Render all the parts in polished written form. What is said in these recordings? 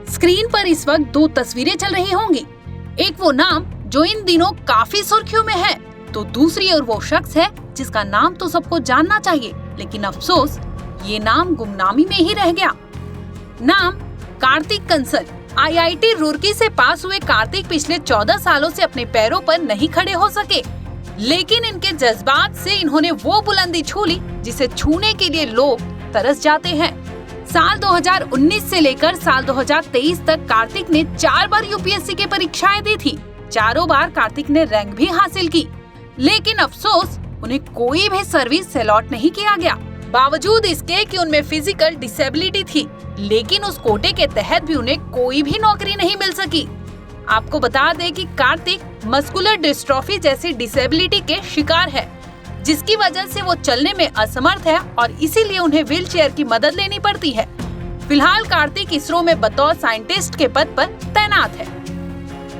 Screen पर इस वक्त दो तस्वीरें चल रही होंगी। एक वो नाम जो इन दिनों काफी सुर्खियों में है, तो दूसरी और वो शख्स है जिसका नाम तो सबको जानना चाहिए, लेकिन अफसोस ये नाम गुमनामी में ही रह गया। नाम कार्तिक कंसल। आईआईटी रुड़की से पास हुए कार्तिक पिछले 14 सालों से अपने पैरों पर नहीं खड़े हो सके, लेकिन इनके जज्बात से इन्होंने वो बुलंदी छू ली जिसे छूने के लिए लोग तरस जाते हैं। साल 2019 से लेकर साल 2023 तक कार्तिक ने 4 बार यूपीएससी की परीक्षाएं दी थी। चारों बार कार्तिक ने रैंक भी हासिल की, लेकिन अफसोस उन्हें कोई भी सर्विस अलॉट नहीं किया गया। बावजूद इसके कि उनमें फिजिकल डिसेबिलिटी थी, लेकिन उस कोटे के तहत भी उन्हें कोई भी नौकरी नहीं मिल सकी। आपको बता दें कि कार्तिक मस्कुलर डिस्ट्रॉफी जैसी डिसेबिलिटी के शिकार है, जिसकी वजह से वो चलने में असमर्थ है और इसीलिए उन्हें व्हीलचेयर की मदद लेनी पड़ती है। फिलहाल कार्तिक इसरो में बतौर साइंटिस्ट के पद पर तैनात है।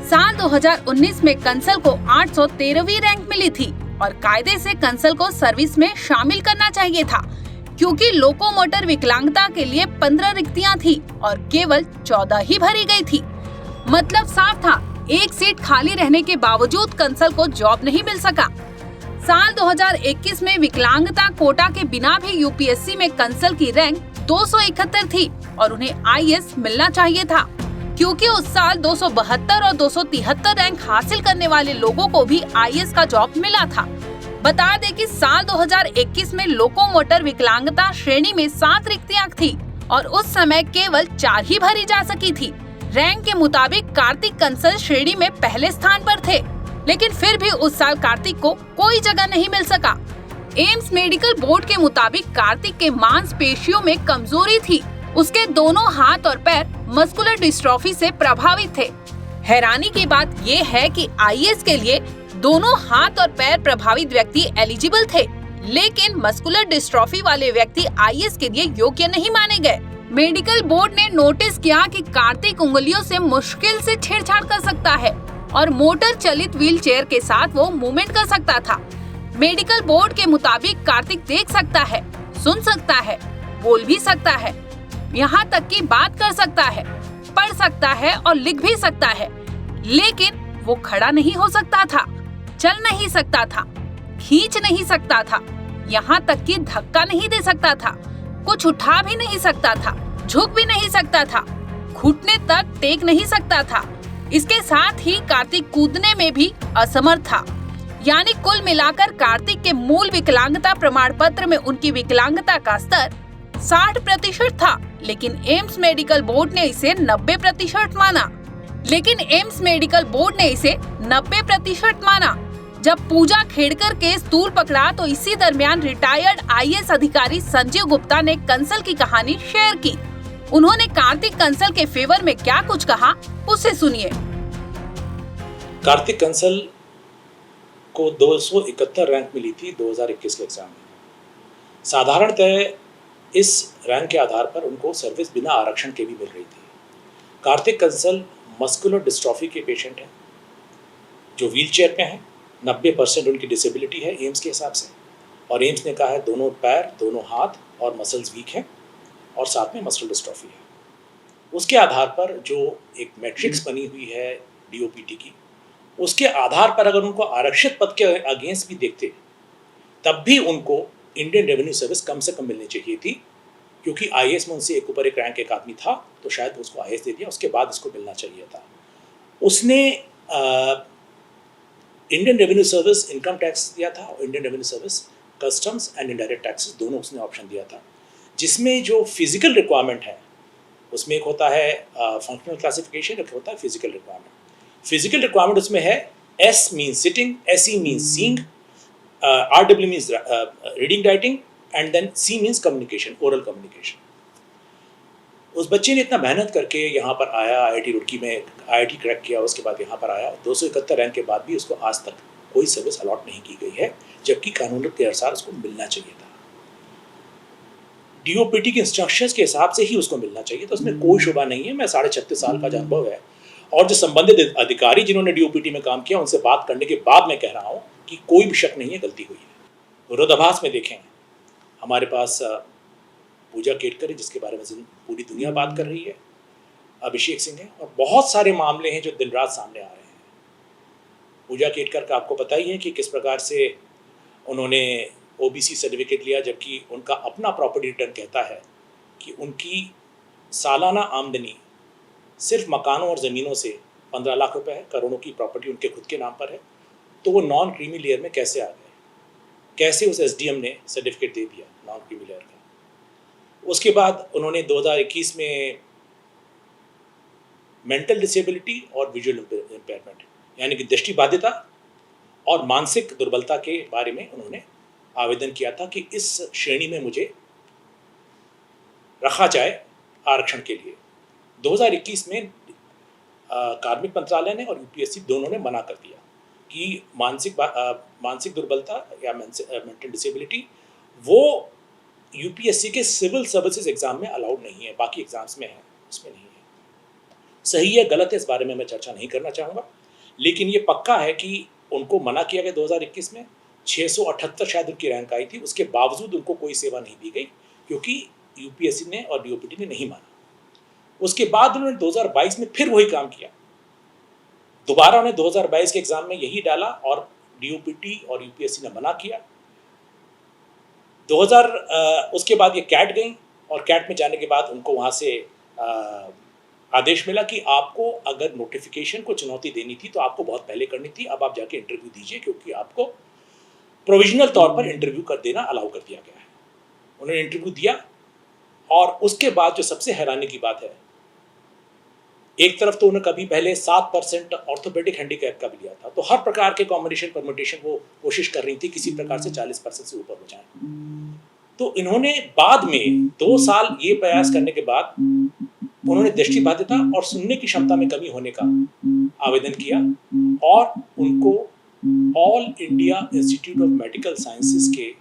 साल 2019 में कंसल को 813वीं रैंक मिली थी और कायदे से कंसल को सर्विस में शामिल करना चाहिए था, क्योंकि लोकोमोटर विकलांगता के लिए 15 रिक्तियां थी और केवल 14 ही भरी गई थी। मतलब साफ था, एक सीट खाली रहने के बावजूद कंसल को जॉब नहीं मिल सका। साल 2021 में विकलांगता कोटा के बिना भी यूपीएससी में कंसल की रैंक 271 थी और उन्हें आईएएस मिलना चाहिए था, क्योंकि उस साल 272 और 273 रैंक हासिल करने वाले लोगों को भी आईएएस का जॉब मिला था। बता दें कि साल 2021 में लोकोमोटर विकलांगता श्रेणी में 7 रिक्तियां थी और उस समय केवल 4 ही भरी जा सकी थी। रैंक के मुताबिक कार्तिक कंसल श्रेणी में पहले स्थान पर थे, लेकिन फिर भी उस साल कार्तिक को कोई जगह नहीं मिल सका। एम्स मेडिकल बोर्ड के मुताबिक कार्तिक के मांसपेशियों में कमजोरी थी। उसके दोनों हाथ और पैर मस्कुलर डिस्ट्रॉफी से प्रभावित थे। हैरानी की बात ये है कि आईएएस के लिए दोनों हाथ और पैर प्रभावित व्यक्ति एलिजिबल थे, लेकिन मस्कुलर डिस्ट्रॉफी वाले व्यक्ति आईएएस के लिए योग्य नहीं माने गए। मेडिकल बोर्ड ने नोटिस किया कि कार्तिक उंगलियों से मुश्किल से छेड़छाड़ कर सकता है और मोटर चलित व्हीलचेयर के साथ वो मूवमेंट कर सकता था। मेडिकल बोर्ड के मुताबिक कार्तिक देख सकता है, सुन सकता है, बोल भी सकता है, यहाँ तक कि बात कर सकता है, पढ़ सकता है और लिख भी सकता है, लेकिन वो खड़ा नहीं हो सकता था, चल नहीं सकता था, खींच नहीं सकता था, यहाँ तक कि धक्का नहीं दे सकता था, कुछ उठा भी नहीं सकता था, झुक भी नहीं सकता था, घुटने तक टेक नहीं सकता था। इसके साथ ही कार्तिक कूदने में भी असमर्थ था। यानी कुल मिलाकर कार्तिक के मूल विकलांगता प्रमाण पत्र में उनकी विकलांगता का स्तर 60% था, लेकिन एम्स मेडिकल बोर्ड ने इसे 90% माना। जब पूजा खेड़कर केस तूल पकड़ा तो इसी दरमियान रिटायर्ड आईएएस अधिकारी संजीव गुप्ता ने कंसल की कहानी शेयर की। उन्होंने कार्तिक कंसल के फेवर में क्या कुछ कहा, उसे सुनिए। कार्तिक कंसल को 271 रैंक मिली थी 2021 के एग्जाम में। साधारणतः इस रैंक के आधार पर उनको सर्विस बिना आरक्षण के भी मिल रही थी। कार्तिक कंसल मस्कुलर डिस्ट्रॉफी के पेशेंट हैं जो व्हीलचेयर पे हैं। 90% उनकी डिसेबिलिटी है एम्स के हिसाब से, और एम्स ने कहा है दोनों पैर, दोनों हाथ और मसल्स वीक हैं और साथ में मस्कुलर डिस्ट्रॉफी है। उसके आधार पर जो एक मैट्रिक्स बनी हुई है डीओपीटी की, उसके आधार पर अगर उनको आरक्षित पद के अगेंस्ट भी देखते तब भी उनको इंडियन रेवेन्यू सर्विस कम से कम मिलनी चाहिए थी, क्योंकि आईएएस में उनसे एक ऊपर एक रैंक एक आदमी था, तो शायद उसको आईएएस दे दिया, उसके बाद इसको मिलना चाहिए था। उसने Indian revenue service income tax दिया था और Indian revenue service customs and indirect taxes दोनों उसने ऑप्शन दिया था, जिसमें जो फिजिकल रिक्वायरमेंट है उसमें एक होता है फंक्शनल क्लासिफिकेशन, एक होता है फिजिकल रिक्वायरमेंट। फिजिकल रिक्वायरमेंट उसमें है S means sitting, S E means seeing, RW means reading writing and then C means communication, oral communication. उस बच्चे ने इतना मेहनत करके यहाँ पर आया, आईआईटी रुड़की में आईआईटी क्रैक किया, उसके बाद यहाँ पर आया। 271 रैंक के बाद भी उसको आज तक कोई सर्विस अलॉट नहीं की गई है, जबकि कानून के अनुसार उसको मिलना चाहिए था। डीओपीटी के इंस्ट्रक्शंस के हिसाब से ही उसको मिलना चाहिए, तो उसमें कोई शुबा नहीं है। मैं 36.5 साल का जो अनुभव है और जो संबंधित अधिकारी जिन्होंने डीओपीटी में काम किया उनसे बात करने के बाद मैं कह रहा हूँ कि कोई भी शक नहीं है गलती हुई है। विरोधाभास में देखें, हमारे पास पूजा केटकर है जिसके बारे में पूरी दुनिया बात कर रही है। अभिषेक सिंह है, और बहुत सारे मामले हैं जो दिन रात सामने आ रहे हैं। पूजा केटकर का आपको पता ही है कि किस प्रकार से उन्होंने ओबीसी सर्टिफिकेट लिया, जबकि उनका अपना प्रॉपर्टी रिटर्न कहता है कि उनकी सालाना आमदनी सिर्फ मकानों और ज़मीनों से 15 लाख रुपए है, करोड़ों की प्रॉपर्टी उनके खुद के नाम पर है। तो वो नॉन क्रीमी लेयर में कैसे आ गए? कैसे उस एसडीएम ने सर्टिफिकेट दे दिया नॉन क्रीमी लेयर का? उसके बाद उन्होंने 2021 में मेंटल डिसेबिलिटी और विजुअल इम्पेयरमेंट यानी कि दृष्टि बाध्यता और मानसिक दुर्बलता के बारे में उन्होंने आवेदन किया था कि इस श्रेणी में मुझे रखा जाए आरक्षण के लिए। 2021 में कार्मिक मंत्रालय ने और यूपीएससी दोनों ने मना कर दिया कि मानसिक दुर्बलता या मेंटल डिसेबिलिटी वो यूपीएससी के सिविल सर्विसेज एग्जाम में अलाउड नहीं है, बाकी एग्जाम्स में है, उसमें नहीं है। सही है गलत है इस बारे में मैं चर्चा नहीं करना चाहूँगा, लेकिन ये पक्का है कि उनको मना किया गया 2021 में। 678 शायद उनकी रैंक आई थी, उसके बावजूद उनको कोई सेवा नहीं दी गई क्योंकि यूपीएससी ने और डीओपीटी ने नहीं माना। उसके बाद उन्होंने 2022 में फिर वही काम किया, दोबारा उन्हें 2022 के एग्जाम में यही डाला और डीओपीटी और यूपीएससी ने मना किया। उसके बाद ये कैट गई और कैट में जाने के बाद उनको वहाँ से आदेश मिला कि आपको अगर नोटिफिकेशन को चुनौती देनी थी तो आपको बहुत पहले करनी थी, अब आप जाके इंटरव्यू दीजिए क्योंकि आपको प्रोविजनल तौर पर इंटरव्यू कर देना अलाउ कर दिया गया है। उन्होंने इंटरव्यू दिया और उसके बाद जो सबसे हैरानी की बात है, एक तरफ तो उन्होंने कभी पहले 7% ऑर्थोपेडिक हैंडीकैप का भी लिया था, तो हर प्रकार के कॉम्बिनेशन परम्यूटेशन वो कोशिश कर रही थी किसी प्रकार से 40% से ऊपर हो जाए। तो इन्होंने बाद में 2 साल ये प्रयास करने के बाद उन्होंने दृष्टि बाध्यता और सुनने की क्षमता में कमी होने का आवेदन किया और उनको all India institute of medical sciences के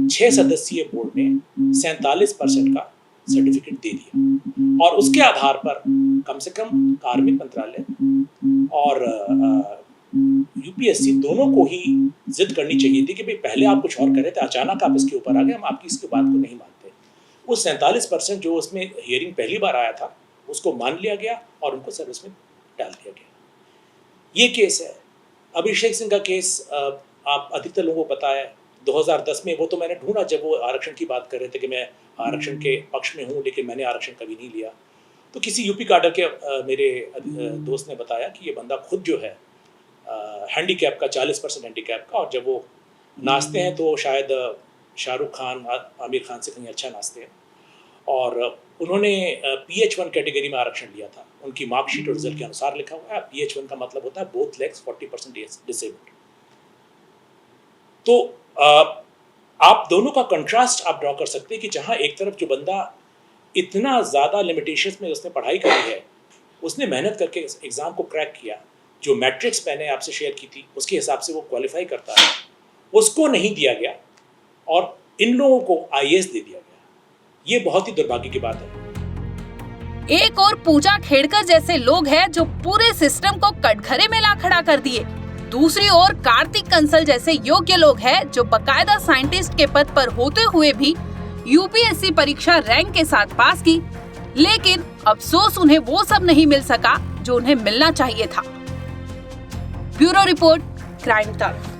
6 सदस्यीय बोर्ड ने 47% का सर्टिफिकेट दे दिया और उसके आधार पर कम से कम कार्मिक मंत्रालय और यूपीएससी दोनों को ही जिद करनी चाहिए थी कि भाई पहले आप कुछ और कर रहे थे, अचानक आप इसके ऊपर आ गए, हम आपकी इसकी बात को नहीं मानते। उस 47% जो उसमें हियरिंग पहली बार आया था उसको मान लिया गया और उनको सर्विस में डाल दिया गया। ये केस है। अभिषेक सिंह का केस आप अधिकतर लोगों को पता है 2010 में, वो तो मैंने ढूंढा जब वो आरक्षण की बात कर रहे थे कि मैं आरक्षण के पक्ष में हूँ लेकिन मैंने आरक्षण कभी नहीं लिया। तो किसी यूपी काडर के मेरे दोस्त ने बताया कि ये बंदा खुद जो है हैंडीकैप का 40% हैंडीकैप का, और जब वो नाचते हैं तो शायद शाहरुख खान आमिर खान से कहीं अच्छा नाचते हैं, और उन्होंने PH1 कैटेगरी में आरक्षण लिया था। उनकी मार्कशीट और रिजल्ट के अनुसार लिखा हुआ है PH1 का मतलब होता है बोथ लेग्स 40% डिसेबल्ड। तो आप दोनों का कंट्रास्ट आप ड्रॉ कर सकते हैं कि जहां एक तरफ जो बंदा इतना ज़्यादा लिमिटेशंस में उसने पढ़ाई करी है, उसने मेहनत करके एग्ज़ाम को क्रैक किया, जो मैट्रिक्स मैंने आपसे शेयर की थी उसके हिसाब से वो क्वालिफाई करता है, उसको नहीं दिया गया और इन लोगों को IAS दे दिया गया। ये बहुत ही दुर्भाग्य की बात है। एक और पूजा खेड़कर जैसे लोग हैं जो पूरे सिस्टम को कटघरे में ला खड़ा कर दिए, दूसरी ओर कार्तिक कंसल जैसे योग्य लोग हैं जो बकायदा साइंटिस्ट के पद पर होते हुए भी यूपीएससी परीक्षा रैंक के साथ पास की, लेकिन अफसोस उन्हें वो सब नहीं मिल सका जो उन्हें मिलना चाहिए था। ब्यूरो रिपोर्ट, क्राइम तक।